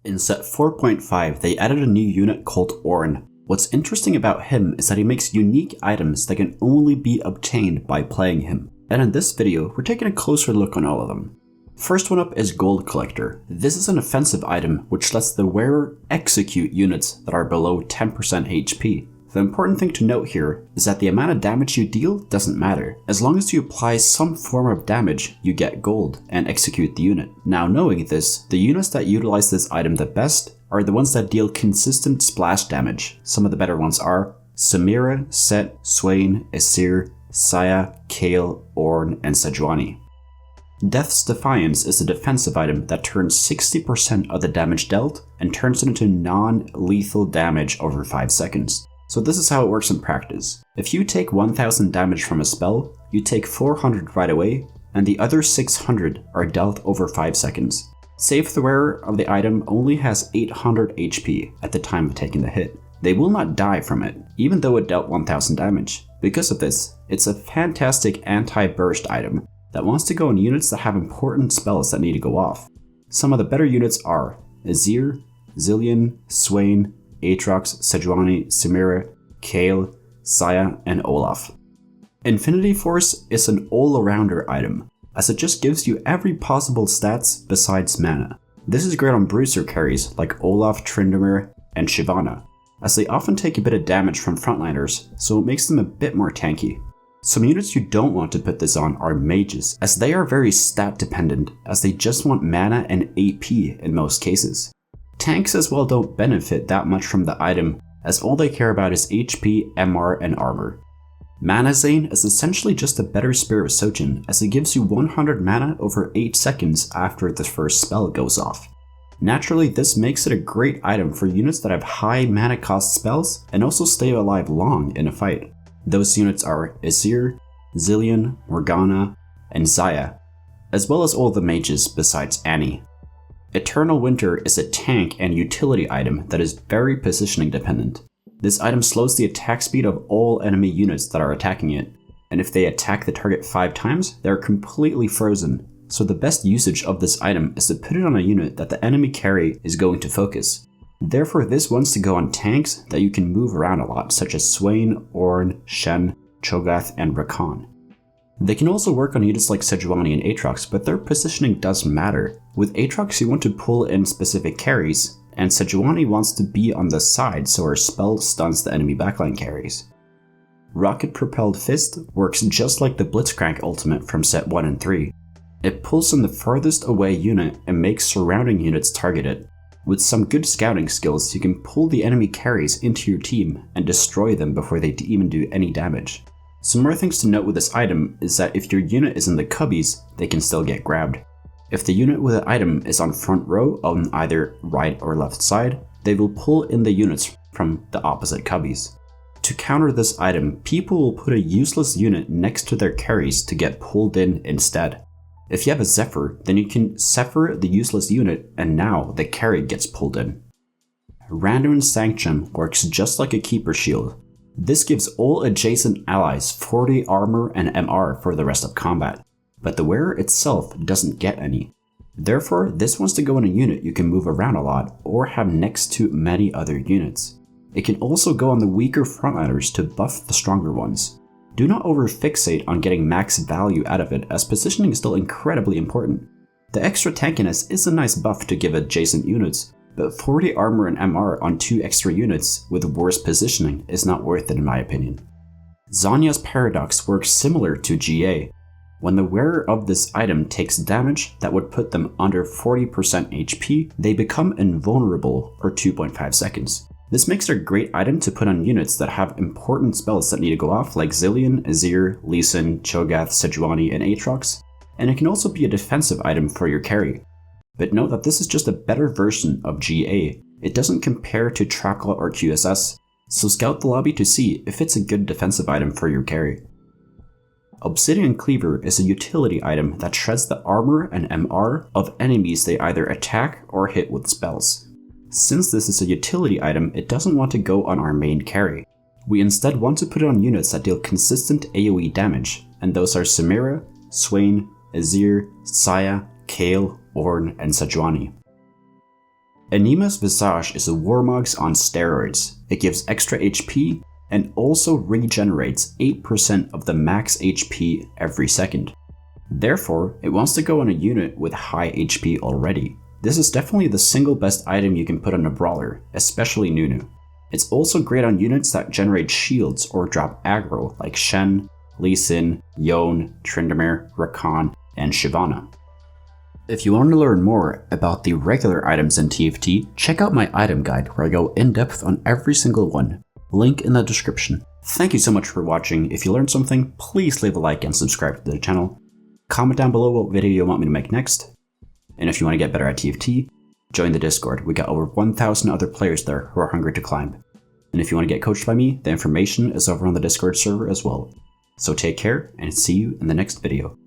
In set 4.5, they added a new unit called Ornn. What's interesting about him is that he makes unique items that can only be obtained by playing him. And in this video, we're taking a closer look on all of them. First one up is Gold Collector. This is an offensive item which lets the wearer execute units that are below 10% HP. The important thing to note here is that the amount of damage you deal doesn't matter. As long as you apply some form of damage, you get gold and execute the unit. Now knowing this, the units that utilize this item the best are the ones that deal consistent splash damage. Some of the better ones are Samira, Set, Swain, Asir, Saya, Kale, Ornn, and Sejuani. Death's Defiance is a defensive item that turns 60% of the damage dealt and turns it into non-lethal damage over 5 seconds. So this is how it works in practice. If you take 1000 damage from a spell, you take 400 right away, and the other 600 are dealt over 5 seconds. Say if the wearer of the item only has 800 HP at the time of taking the hit. They will not die from it, even though it dealt 1000 damage. Because of this, it's a fantastic anti-burst item that wants to go on units that have important spells that need to go off. Some of the better units are Asir, Zilean, Swain, Aatrox, Sejuani, Samira, Kale, Saya, and Olaf. Infinity Force is an all-arounder item, as it just gives you every possible stats besides mana. This is great on bruiser carries like Olaf, Tryndamere, and Shyvana, as they often take a bit of damage from frontliners, so it makes them a bit more tanky. Some units you don't want to put this on are mages, as they are very stat dependent, as they just want mana and AP in most cases. Tanks as well don't benefit that much from the item, as all they care about is HP, MR, and armor. Manazane is essentially just a better Spirit Sojin, as it gives you 100 mana over 8 seconds after the first spell goes off. Naturally, this makes it a great item for units that have high mana cost spells and also stay alive long in a fight. Those units are Asir, Zilean, Morgana, and Xayah, as well as all the mages besides Annie. Eternal Winter is a tank and utility item that is very positioning dependent. This item slows the attack speed of all enemy units that are attacking it, and if they attack the target 5 times, they are completely frozen. So the best usage of this item is to put it on a unit that the enemy carry is going to focus. Therefore, this wants to go on tanks that you can move around a lot, such as Swain, Ornn, Shen, Cho'Gath, and Rakan. They can also work on units like Sejuani and Aatrox, but their positioning does matter. With Aatrox, you want to pull in specific carries, and Sejuani wants to be on the side so her spell stuns the enemy backline carries. Rocket-Propelled Fist works just like the Blitzcrank ultimate from set 1 and 3. It pulls in the farthest away unit and makes surrounding units target it. With some good scouting skills, you can pull the enemy carries into your team and destroy them before they even do any damage. Some more things to note with this item is that if your unit is in the cubbies, they can still get grabbed. If the unit with the item is on front row on either right or left side, they will pull in the units from the opposite cubbies. To counter this item, people will put a useless unit next to their carries to get pulled in instead. If you have a Zephyr, then you can Zephyr the useless unit and now the carry gets pulled in. Randuin's Sanctum works just like a Keeper Shield. This gives all adjacent allies 40 armor and MR for the rest of combat, but the wearer itself doesn't get any. Therefore, this wants to go in a unit you can move around a lot or have next to many other units. It can also go on the weaker frontliners to buff the stronger ones. Do not overfixate on getting max value out of it, as positioning is still incredibly important. The extra tankiness is a nice buff to give adjacent units, but 40 armor and MR on 2 extra units with worse positioning is not worth it in my opinion. Zhonya's Paradox works similar to GA. When the wearer of this item takes damage that would put them under 40% HP, they become invulnerable for 2.5 seconds. This makes it a great item to put on units that have important spells that need to go off like Zilean, Asir, Lee Sin, Cho'Gath, Sejuani, and Aatrox, and it can also be a defensive item for your carry. But note that this is just a better version of GA. It doesn't compare to Trackle or QSS, so scout the lobby to see if it's a good defensive item for your carry. Obsidian Cleaver is a utility item that shreds the armor and MR of enemies they either attack or hit with spells. Since this is a utility item, it doesn't want to go on our main carry. We instead want to put it on units that deal consistent AoE damage, and those are Samira, Swain, Asir, Saya, Kale, Ornn, and Sejuani. Anima's Visage is a Warmogs on steroids. It gives extra HP and also regenerates 8% of the max HP every second. Therefore, it wants to go on a unit with high HP already. This is definitely the single best item you can put on a brawler, especially Nunu. It's also great on units that generate shields or drop aggro like Shen, Lee Sin, Yone, Tryndamere, Rakan, and Shyvana. If you want to learn more about the regular items in TFT, check out my item guide where I go in depth on every single one. Link in the description. Thank you so much for watching. If you learned something, please leave a like and subscribe to the channel. Comment down below what video you want me to make next. And if you want to get better at TFT, join the Discord. We got over 1,000 other players there who are hungry to climb. And if you want to get coached by me, the information is over on the Discord server as well. So take care and see you in the next video.